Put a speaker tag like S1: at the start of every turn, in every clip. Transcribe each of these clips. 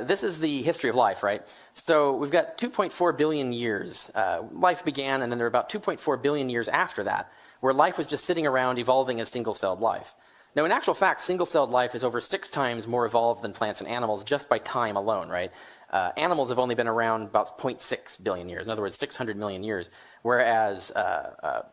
S1: This is the history of life, right? So we've got 2.4 billion years. Life began, and then there were about 2.4 billion years after that, where life was just sitting around evolving as single-celled life. Now, in actual fact, single-celled life is over 6 times more evolved than plants and animals just by time alone, right? Animals have only been around about 0.6 billion years, in other words, 600 million years, whereas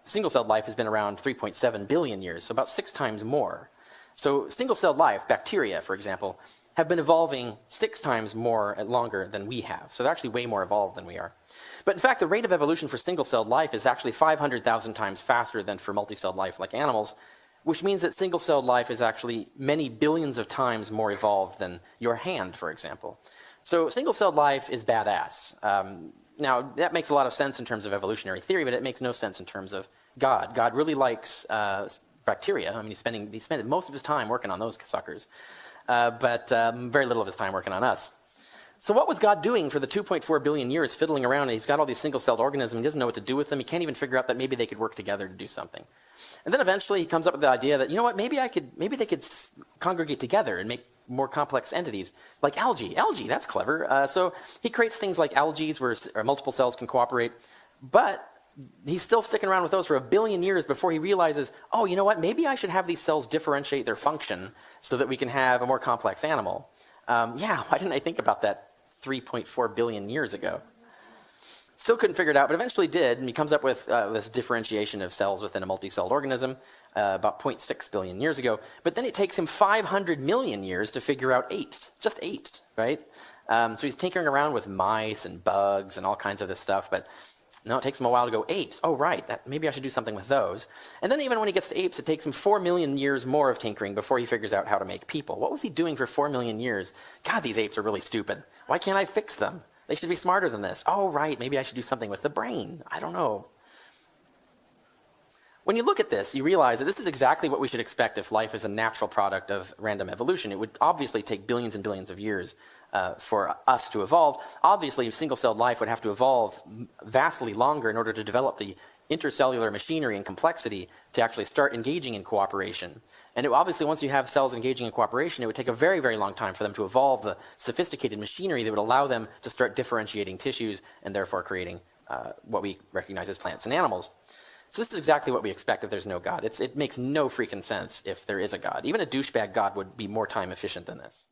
S1: single-celled life has been around 3.7 billion years, so about 6 times more. So single-celled life, bacteria, for example, have been evolving 6 times more and longer than we have. So they're actually way more evolved than we are. But in fact, the rate of evolution for single-celled life is actually 500,000 times faster than for multi-celled life like animals, which means that single-celled life is actually many billions of times more evolved than your hand, for example. So single-celled life is badass. Now, that makes a lot of sense in terms of evolutionary theory, but it makes no sense in terms of God. God really likes bacteria. I mean, he spent most of his time working on those suckers, but very little of his time working on us. So what was God doing for the 2.4 billion years fiddling around? And he's got all these single-celled organisms. He doesn't know what to do with them. He can't even figure out that maybe they could work together to do something. And then eventually he comes up with the idea that, you know what, maybe they could congregate together and make more complex entities, like algae. Algae, that's clever. So he creates things like algae where multiple cells can cooperate. But he's still sticking around with those for 1 billion years before he realizes, oh, you know what, maybe I should have these cells differentiate their function so that we can have a more complex animal. Yeah, why didn't I think about that 3.4 billion years ago? Still couldn't figure it out, but eventually did, and he comes up with this differentiation of cells within a multi-celled organism about 0.6 billion years ago. But then it takes him 500 million years to figure out apes, just apes, right? So he's tinkering around with mice and bugs and all kinds of this stuff, but no, it takes him a while to go, apes, oh right, maybe I should do something with those. And then even when he gets to apes, it takes him 4 million years more of tinkering before he figures out how to make people. What was he doing for 4 million years? God, these apes are really stupid. Why can't I fix them? They should be smarter than this. Oh, right, maybe I should do something with the brain. I don't know. When you look at this, you realize that this is exactly what we should expect if life is a natural product of random evolution. It would obviously take billions and billions of years for us to evolve. Obviously, single-celled life would have to evolve vastly longer in order to develop the intercellular machinery and complexity to actually start engaging in cooperation. And obviously, once you have cells engaging in cooperation, it would take a very, very long time for them to evolve the sophisticated machinery that would allow them to start differentiating tissues and therefore creating what we recognize as plants and animals. So this is exactly what we expect if there's no God. It makes no freaking sense if there is a God. Even a douchebag God would be more time efficient than this.